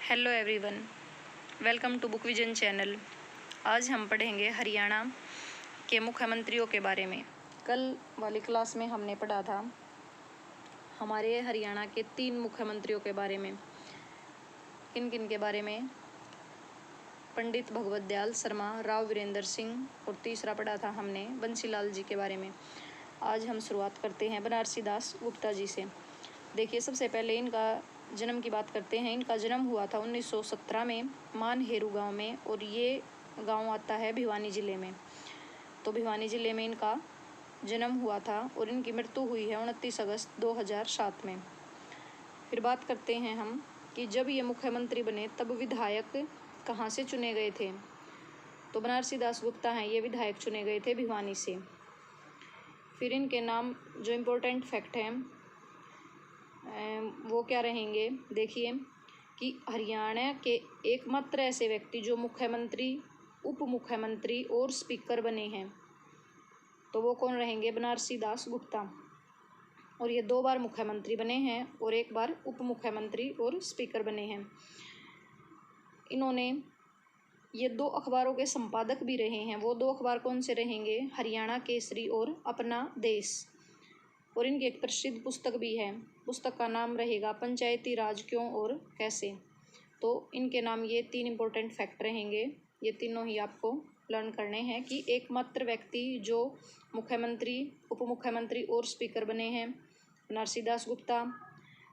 Hello everyone, welcome to book vision channel. आज हम पढ़ेंगे हरियाणा के मुख्यमंत्रियों के बारे में। कल वाली क्लास में हमने पढ़ा था हमारे हरियाणा के 3 मुख्यमंत्रियों के बारे में। किन किन के बारे में? पंडित भगवत दयाल शर्मा, राव वीरेंद्र सिंह, और तीसरा पढ़ा था हमने बंसीलाल जी के बारे में। आज हम शुरुआत करते हैं बनारसी दास गुप्ता जी से। देखिए, सबसे पहले इनका जन्म की बात करते हैं। इनका जन्म हुआ था 1917 में मानहेरू गांव में, और ये गांव आता है भिवानी ज़िले में। तो भिवानी ज़िले में इनका जन्म हुआ था और इनकी मृत्यु हुई है 29 अगस्त 2007 में। फिर बात करते हैं हम कि जब ये मुख्यमंत्री बने तब विधायक कहाँ से चुने गए थे। तो बनारसी दास गुप्ता हैं, ये विधायक चुने गए थे भिवानी से। फिर इनके नाम जो इम्पोर्टेंट फैक्ट हैं वो क्या रहेंगे? देखिए कि हरियाणा के एकमात्र ऐसे व्यक्ति जो मुख्यमंत्री, उप मुख्यमंत्री और स्पीकर बने हैं, तो वो कौन रहेंगे? बनारसी दास गुप्ता। और ये 2 बार मुख्यमंत्री बने हैं और 1 बार उप मुख्यमंत्री और स्पीकर बने हैं। इन्होंने ये 2 अखबारों के संपादक भी रहे हैं। वो 2 अखबार कौन से रहेंगे? हरियाणा केसरी और अपना देश। और इनकी एक प्रसिद्ध पुस्तक भी है। पुस्तक का नाम रहेगा पंचायती राज क्यों और कैसे। तो इनके नाम ये 3 इम्पोर्टेंट फैक्ट रहेंगे। ये तीनों ही आपको लर्न करने हैं कि एकमात्र व्यक्ति जो मुख्यमंत्री, उप मुख्यमंत्री और स्पीकर बने हैं बनारसी दास गुप्ता।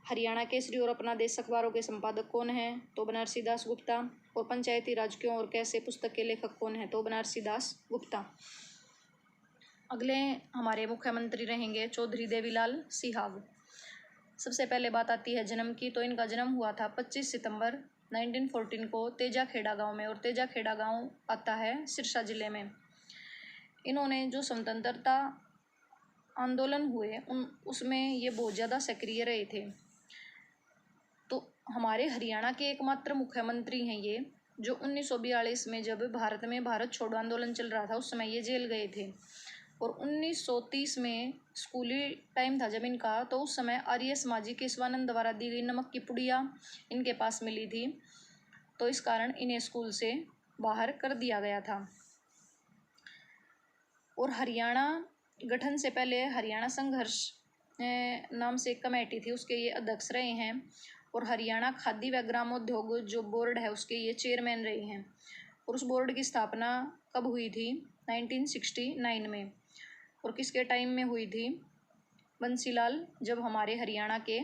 हरियाणा केसरी और अपना देश अखबारों के संपादक कौन हैं? तो बनारसी दास गुप्ता। और पंचायती राज क्यों और कैसे पुस्तक के लेखक कौन हैं? तो बनारसी दास गुप्ता। अगले हमारे मुख्यमंत्री रहेंगे चौधरी देवीलाल सिहाग। सबसे पहले बात आती है जन्म की। तो इनका जन्म हुआ था 25 सितंबर 1914 को तेजाखेड़ा गांव में, और तेजाखेड़ा गांव आता है सिरसा जिले में। इन्होंने जो स्वतंत्रता आंदोलन हुए उसमें ये बहुत ज़्यादा सक्रिय रहे थे। तो हमारे हरियाणा के एकमात्र मुख्यमंत्री हैं ये, जो 1942 में जब भारत में भारत छोड़ो आंदोलन चल रहा था उस समय ये जेल गए थे। और 1930 में स्कूली टाइम था जब इनका, तो उस समय आर्य समाजी केशवानंद द्वारा दी गई नमक की पुड़िया इनके पास मिली थी, तो इस कारण इन्हें स्कूल से बाहर कर दिया गया था। और हरियाणा गठन से पहले हरियाणा संघर्ष नाम से एक कमेटी थी, उसके ये अध्यक्ष रहे हैं। और हरियाणा खादी व ग्रामोद्योग जो बोर्ड है उसके ये चेयरमैन रहे हैं। और उस बोर्ड की स्थापना कब हुई थी? 1969 में। और किसके टाइम में हुई थी? बंसीलाल जब हमारे हरियाणा के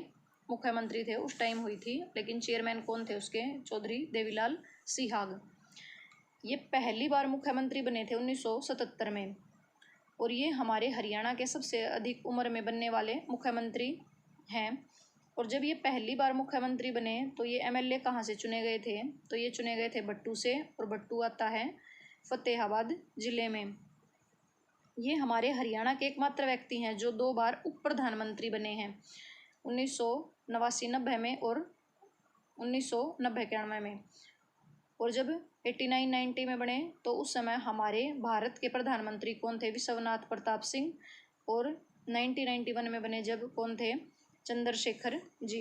मुख्यमंत्री थे उस टाइम हुई थी। लेकिन चेयरमैन कौन थे उसके? चौधरी देवीलाल सिहाग। ये पहली बार मुख्यमंत्री बने थे 1977 में। और ये हमारे हरियाणा के सबसे अधिक उम्र में बनने वाले मुख्यमंत्री हैं। और जब ये पहली बार मुख्यमंत्री बने तो ये एमएलए कहाँ से चुने गए थे? तो ये चुने गए थे भट्टू से, और भट्टू आता है फतेहाबाद जिले में। ये हमारे हरियाणा के एकमात्र व्यक्ति हैं जो 2 बार उप प्रधानमंत्री बने हैं, 1989-90 में और 1990-91 में। और जब 89-90 में बने तो उस समय हमारे भारत के प्रधानमंत्री कौन थे? विश्वनाथ प्रताप सिंह। और 1991 में बने जब कौन थे? चंद्रशेखर जी।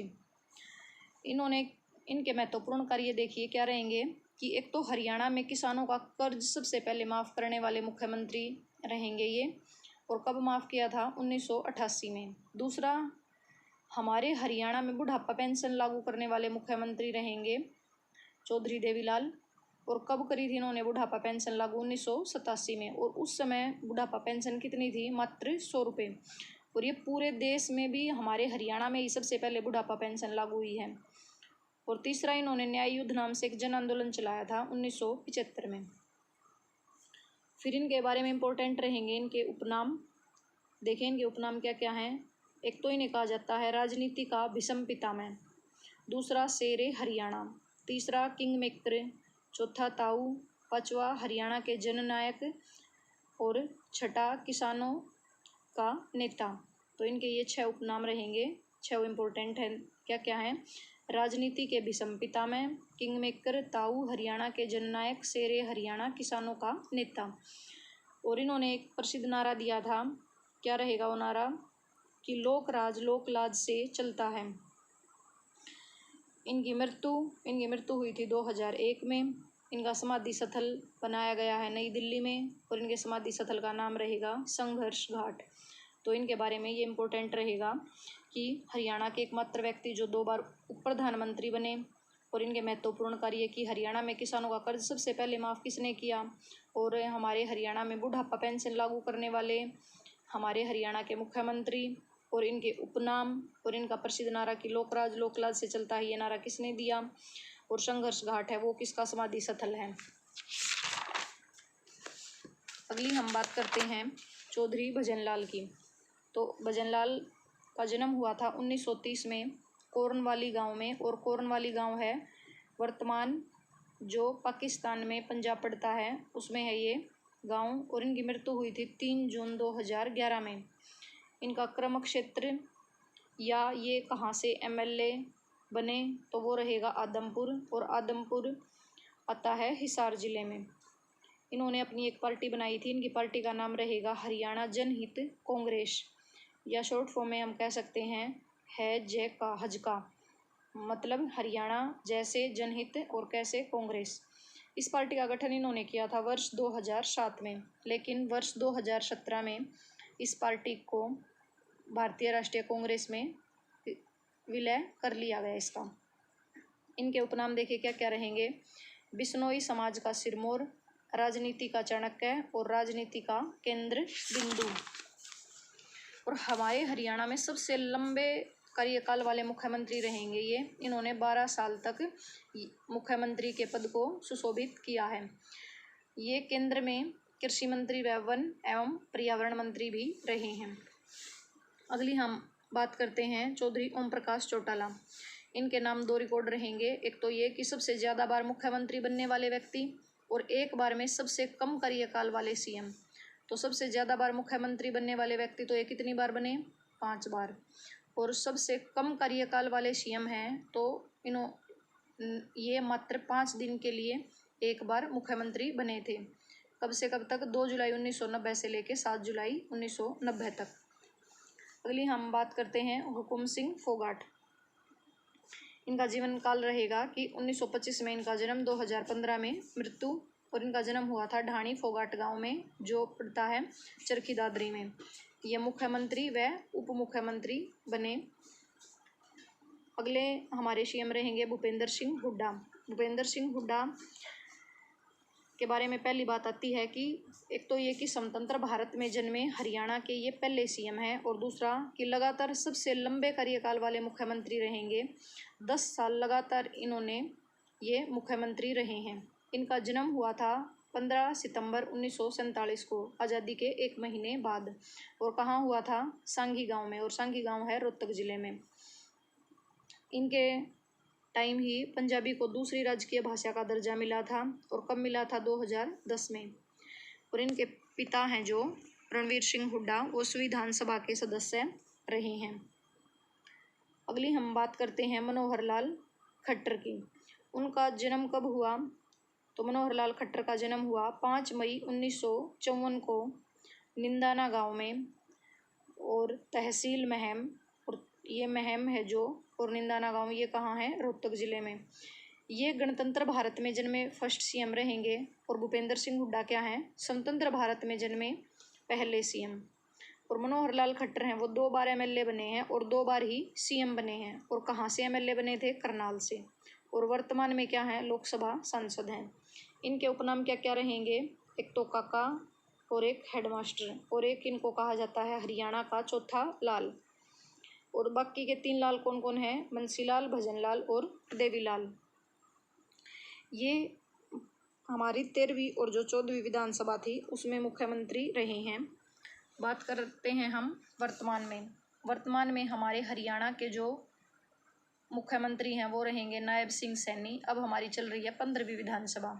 इनके महत्वपूर्ण कार्य देखिए क्या रहेंगे कि एक तो हरियाणा में किसानों का कर्ज सबसे पहले माफ़ करने वाले मुख्यमंत्री रहेंगे ये। और कब माफ़ किया था? 1988 में। दूसरा, हमारे हरियाणा में बुढ़ापा पेंशन लागू करने वाले मुख्यमंत्री रहेंगे चौधरी देवीलाल। और कब करी थी इन्होंने बुढ़ापा पेंशन लागू? 1987 में। और उस समय बुढ़ापा पेंशन कितनी थी? मात्र 100 रुपये। और ये पूरे देश में भी हमारे हरियाणा में ही सबसे पहले बुढ़ापा पेंशन लागू हुई है। और तीसरा, इन्होंने न्याय युद्ध नाम से एक जन आंदोलन चलाया था 1975 में। फिर इनके बारे में इम्पोर्टेंट रहेंगे इनके उपनाम। देखें इनके उपनाम क्या क्या हैं। एक तो इन्हें कहा जाता है राजनीति का भीष्म पितामह, दूसरा शेरे हरियाणा, तीसरा किंग मेकर, चौथा ताऊ, पांचवा हरियाणा के जननायक, और छठा किसानों का नेता। तो इनके ये 6 उपनाम रहेंगे। 6 इम्पोर्टेंट हैं। क्या क्या हैं? राजनीति के भीष्म पितामह, किंग मेकर, ताऊ, हरियाणा के जननायक, शेरे हरियाणा, किसानों का नेता। और इन्होंने एक प्रसिद्ध नारा दिया था। क्या रहेगा वो नारा? कि लोक राज लोक लाज से चलता है। इनकी मृत्यु हुई थी 2001 में। इनका समाधि स्थल बनाया गया है नई दिल्ली में और इनके समाधि स्थल का नाम रहेगा संघर्ष घाट। तो इनके बारे में ये इम्पोर्टेंट रहेगा कि हरियाणा के एकमात्र व्यक्ति जो 2 बार उप प्रधानमंत्री बने और इनके महत्वपूर्ण कार्य कि हरियाणा में किसानों का कर्ज सबसे पहले माफ़ किसने किया और हमारे हरियाणा में बुढ़ापा पेंशन लागू करने वाले हमारे हरियाणा के मुख्यमंत्री और इनके उपनाम और इनका प्रसिद्ध नारा कि लोकराज लोकलाज से चलता है, ये नारा किसने दिया और संघर्ष घाट है वो किसका समाधि स्थल है। अगली हम बात करते हैं चौधरी भजनलाल की। तो भजनलाल का जन्म हुआ था 1930 में कोरनवाली गांव में और कोरनवाली गांव है वर्तमान जो पाकिस्तान में पंजाब पड़ता है उसमें है ये गांव और इनकी मृत्यु हुई थी 3 जून 2011 में। इनका क्रम क्षेत्र या ये कहाँ से एमएलए बने तो वो रहेगा आदमपुर और आदमपुर आता है हिसार ज़िले में। इन्होंने अपनी एक पार्टी बनाई थी, इनकी पार्टी का नाम रहेगा हरियाणा जनहित कांग्रेस या शॉर्ट फॉर्म में हम कह सकते हैं हजका, मतलब हरियाणा जैसे जनहित और कैसे कांग्रेस। इस पार्टी का गठन इन्होंने किया था वर्ष 2007 में, लेकिन वर्ष 2017 में इस पार्टी को भारतीय राष्ट्रीय कांग्रेस में विलय कर लिया गया इसका। इनके उपनाम देखे क्या क्या रहेंगे, बिश्नोई समाज का सिरमौर, राजनीति का चाणक्य और राजनीति का केंद्र बिंदु। और हमारे हरियाणा में सबसे लंबे कार्यकाल वाले मुख्यमंत्री रहेंगे ये। इन्होंने 12 साल तक मुख्यमंत्री के पद को सुशोभित किया है। ये केंद्र में कृषि मंत्री व वन एवं पर्यावरण मंत्री भी रहे हैं। अगली हम बात करते हैं चौधरी ओम प्रकाश चौटाला। इनके नाम 2 रिकॉर्ड रहेंगे, एक तो ये कि सबसे ज़्यादा बार मुख्यमंत्री बनने वाले व्यक्ति और एक बार में सबसे कम कार्यकाल वाले सीएम। तो सबसे ज़्यादा बार मुख्यमंत्री बनने वाले व्यक्ति तो ये कितनी बार बने, 5 बार। और सबसे कम कार्यकाल वाले सीएम हैं तो ये मात्र 5 दिन के लिए एक बार मुख्यमंत्री बने थे। कब से कब तक, 2 जुलाई 1990 से लेकर 7 जुलाई 1990 तक। अगली हम बात करते हैं हुकुम सिंह फोगाट। इनका जीवन काल रहेगा कि 1925 में इनका जन्म, 2015 में मृत्यु और इनका जन्म हुआ था ढाणी फोगाट गांव में जो पड़ता है चरखी दादरी में। ये मुख्यमंत्री व उप मुख्यमंत्री बने। अगले हमारे सीएम रहेंगे भूपेंद्र सिंह हुड्डा। भूपेंद्र सिंह हुड्डा के बारे में पहली बात आती है कि एक तो ये कि स्वतंत्र भारत में जन्मे हरियाणा के ये पहले सीएम हैं और दूसरा कि लगातार सबसे लंबे कार्यकाल वाले मुख्यमंत्री रहेंगे। 10 साल लगातार इन्होंने ये मुख्यमंत्री रहे हैं। इनका जन्म हुआ था 15 सितंबर 1947 को, आज़ादी के 1 महीने बाद। और कहाँ हुआ था, सांगी गांव में, और सांगी गांव है रोहतक ज़िले में। इनके टाइम ही पंजाबी को दूसरी राजकीय भाषा का दर्जा मिला था और कब मिला था, 2010 में। और इनके पिता हैं जो रणवीर सिंह हुड्डा, वो संविधान सभा के सदस्य रहे हैं। अगली हम बात करते हैं मनोहर लाल खट्टर की। उनका जन्म कब हुआ, तो मनोहर लाल खट्टर का जन्म हुआ 5 मई 1954 को निंदाना गांव में और तहसील महम, और ये महम है जो, और निंदाना गांव ये कहाँ है, रोहतक ज़िले में। ये गणतंत्र भारत में जन्मे फर्स्ट सीएम रहेंगे और भूपेंद्र सिंह हुड्डा क्या हैं, स्वतंत्र भारत में जन्मे पहले सीएम। और मनोहर लाल खट्टर हैं वो 2 बार एमएलए बने हैं और 2 बार ही सीएम बने हैं। और कहाँ से एमएलए बने थे, करनाल से। और वर्तमान में क्या हैं, लोकसभा सांसद हैं। इनके उपनाम क्या क्या रहेंगे, एक तो काका और एक हेडमास्टर, और एक इनको कहा जाता है हरियाणा का चौथा लाल। और बाकी के 3 लाल कौन कौन हैं, बंसीलाल, भजनलाल और देवीलाल। ये हमारी 13वीं और जो 14वीं विधानसभा थी उसमें मुख्यमंत्री रहे हैं। बात करते हैं हम वर्तमान में। वर्तमान में हमारे हरियाणा के जो मुख्यमंत्री हैं वो रहेंगे नायब सिंह सैनी। अब हमारी चल रही है 15वीं विधानसभा।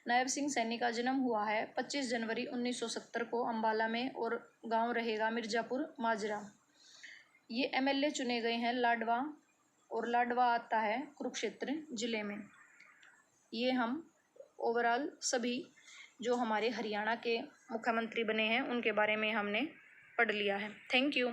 नायब सिंह सैनी का जन्म हुआ है 25 जनवरी 1970 को अम्बाला में और गांव रहेगा मिर्ज़ापुर माजरा। ये एमएलए चुने गए हैं लाडवा, और लाडवा आता है कुरुक्षेत्र जिले में। ये हम ओवरऑल सभी जो हमारे हरियाणा के मुख्यमंत्री बने हैं उनके बारे में हमने पढ़ लिया है। Thank you.